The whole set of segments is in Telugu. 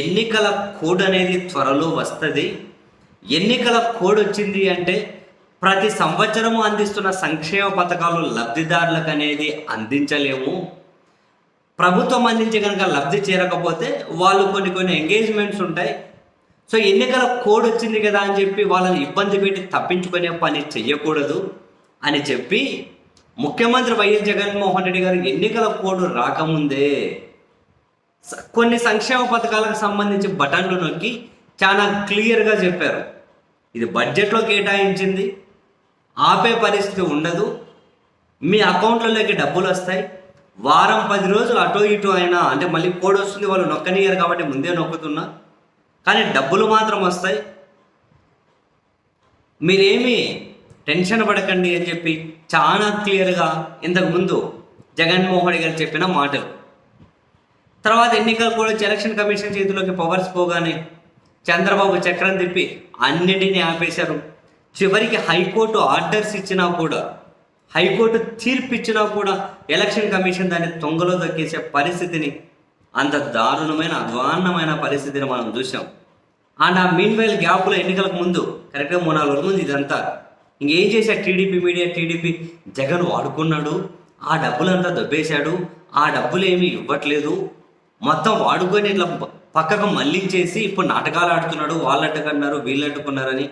ఎన్నికల కోడ్ అనేది త్వరలో వస్తుంది. ఎన్నికల కోడ్ వచ్చింది అంటే ప్రతి సంవత్సరము అందిస్తున్న సంక్షేమ పథకాలు లబ్ధిదారులకు అనేది అందించలేము. ప్రభుత్వం అందించే కనుక లబ్ధి చేరకపోతే వాళ్ళు కొన్ని ఎంగేజ్మెంట్స్ ఉంటాయి. సో ఎన్నికల కోడ్ వచ్చింది కదా అని చెప్పి వాళ్ళని ఇబ్బంది పెట్టి తప్పించుకునే పని చెయ్యకూడదు అని చెప్పి ముఖ్యమంత్రి వైఎస్ జగన్మోహన్ రెడ్డి గారు ఎన్నికల కోడ్ రాకముందే కొన్ని సంక్షేమ పథకాలకు సంబంధించి బటన్లు నొక్కి చాలా క్లియర్గా చెప్పారు. ఇది బడ్జెట్లో కేటాయించింది, ఆపే పరిస్థితి ఉండదు, మీ అకౌంట్లలోకి డబ్బులు వస్తాయి. వారం 10 రోజులు అటో ఇటు అయినా అంటే మళ్ళీ కోడ్ వస్తుంది, వాళ్ళు నొక్కనియరు కాబట్టి ముందే నొక్కుతున్నా, కానీ డబ్బులు మాత్రం వస్తాయి, మీరేమీ టెన్షన్ పడకండి అని చెప్పి చాలా క్లియర్గా ఇంతకుముందు జగన్మోహన్ రెడ్డి గారు చెప్పిన మాటలు. తర్వాత ఎన్నికలు కూడా ఎలక్షన్ కమిషన్ చేతిలోకి పవర్స్ పోగానే చంద్రబాబు చక్రం తిప్పి అన్నింటినీ ఆపేశారు. చివరికి హైకోర్టు ఆర్డర్స్ ఇచ్చినా కూడా, హైకోర్టు తీర్పు ఇచ్చినా కూడా ఎలక్షన్ కమిషన్ దాన్ని తొంగలో దొక్కేసే పరిస్థితిని, అంత దారుణమైన అధ్వాన్నమైన పరిస్థితిని మనం చూసాం. అండ్ ఆ మీన్వైల్ గ్యాప్లో ఎన్నికలకు ముందు కరెక్ట్గా 3-4 రోజుల ముందు ఇదంతా ఇంకేం చేశాడు టీడీపీ మీడియా, టీడీపీ జగన్ వాడుకున్నాడు, ఆ డబ్బులంతా దొబ్బేశాడు, ఆ డబ్బులు ఏమీ ఇవ్వట్లేదు, మొత్తం వాడుకొని ఇట్లా పక్కకు మళ్ళించేసి ఇప్పుడు నాటకాలు ఆడుతున్నాడు, వాళ్ళు అడ్డుకున్నారు వీళ్ళు అడ్డుకున్నారని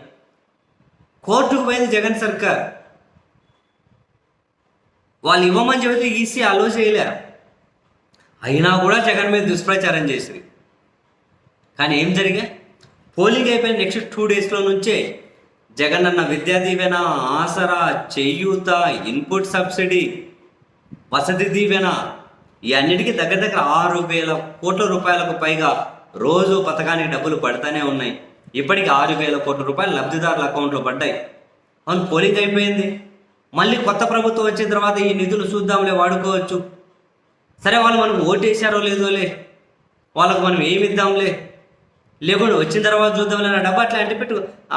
కోర్టుకు పోయింది జగన్ సర్కార్. వాళ్ళు ఇవ్వమని చెబితే ఈసీ అలో చేయలేరు, అయినా కూడా జగన్ మీద దుష్ప్రచారం చేసింది. కానీ ఏం జరిగా పోలింగ్ అయిపోయిన నెక్స్ట్ 2 డేస్లో నుంచే జగన్ అన్న విద్యా దీవెన, ఆసరా, చేయూత, ఇన్పుట్ సబ్సిడీ, వసతి దీవెన, ఈ అన్నిటికీ దగ్గర 6,000 కోట్ల రూపాయలకు పైగా రోజు పథకానికి డబ్బులు పడతానే ఉన్నాయి. ఇప్పటికి 6,000 కోట్ల రూపాయలు లబ్ధిదారుల అకౌంట్లో పడ్డాయి. అవును, పోలింగ్ అయిపోయింది, మళ్ళీ కొత్త ప్రభుత్వం వచ్చిన తర్వాత ఈ నిధులు చూద్దాంలే, వాడుకోవచ్చు. సరే, వాళ్ళు మనకు ఓటేసారో లేదోలే, వాళ్ళకు మనం ఏమి ఇద్దాంలే, లేకుండా వచ్చిన తర్వాత చూద్దాంలే నా డబ్బా అట్లా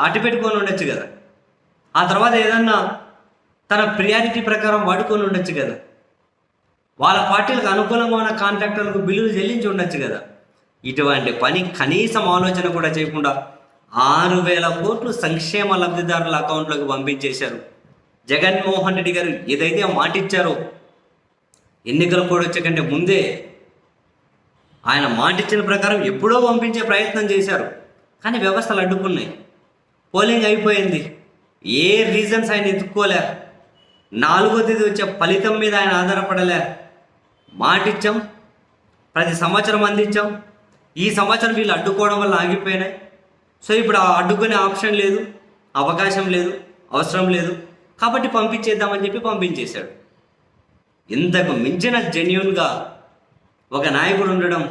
అట్టి పెట్టుకొని ఉండొచ్చు కదా. ఆ తర్వాత ఏదన్నా తన ప్రియారిటీ ప్రకారం వాడుకొని ఉండొచ్చు కదా. వాళ్ళ పార్టీలకు అనుకూలంగా ఉన్న కాంట్రాక్టర్లకు బిల్లులు చెల్లించి ఉండొచ్చు కదా. ఇటువంటి పని కనీసం ఆలోచన కూడా చేయకుండా 6,000 కోట్లు సంక్షేమ లబ్ధిదారుల అకౌంట్లోకి పంపించేశారు. జగన్మోహన్ రెడ్డి గారు ఏదైతే మాటిచ్చారో ఎన్నికలు కూడా వచ్చే కంటే ముందే ఆయన మాటిచ్చిన ప్రకారం ఎప్పుడో పంపించే ప్రయత్నం చేశారు, కానీ వ్యవస్థలు అడ్డుకున్నాయి. పోలింగ్ అయిపోయింది, ఏ రీజన్స్ ఆయన ఎత్తుక్కోలే, 4వ తేదీ వచ్చే ఫలితం మీద ఆయన ఆధారపడలే. మాటిచ్చాం, ప్రతి సంవత్సరం అందించాం, ఈ సంవత్సరం వీళ్ళు అడ్డుకోవడం వల్ల ఆగిపోయినాయి. సో ఇప్పుడు ఆ అడ్డుకునే ఆప్షన్ లేదు, అవకాశం లేదు, అవసరం లేదు, కాబట్టి పంపించేద్దామని చెప్పి పంపించేశాడు. ఇంతకు మించిన జెన్యూన్గా ఒక నాయకుడు ఉండడం,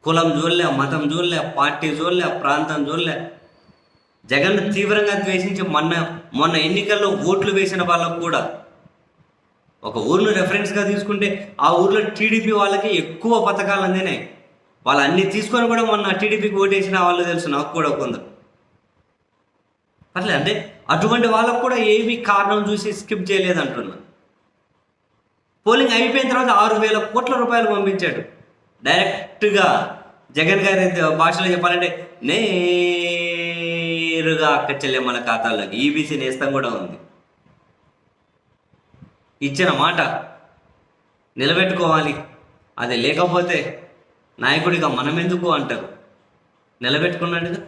కులం చూడలే, మతం చూడలే, పార్టీ చూడలే, ప్రాంతం చూడలే, జగన్ తీవ్రంగా ద్వేషించి మొన్న ఎన్నికల్లో ఓట్లు వేసిన వాళ్ళకు కూడా ఒక ఊరిని రెఫరెన్స్గా తీసుకుంటే ఆ ఊర్లో టీడీపీ వాళ్ళకి ఎక్కువ పథకాలు అందినాయి. వాళ్ళు అన్ని తీసుకొని కూడా మొన్న టీడీపీకి ఓటేసిన వాళ్ళు తెలుసు, నాకు కూడా కొందరు అట్లే. అంటే అటువంటి వాళ్ళకు కూడా ఏవి కారణం చూసి స్కిప్ చేయలేదంటున్నా. పోలింగ్ అయిపోయిన తర్వాత 6,000 కోట్ల రూపాయలు పంపించాడు డైరెక్ట్గా. జగన్ గారి భాషలో చెప్పాలంటే నేరుగా అక్క చెల్లెమ్మల ఖాతాల్లోకి. ఈబీసీ నేస్తం కూడా ఉంది. ఇచ్చిన మాట నిలబెట్టుకోవాలి, అది లేకపోతే నాయకుడిగా మనం ఎందుకు అంటారు. నిలబెట్టుకున్నాడుగా.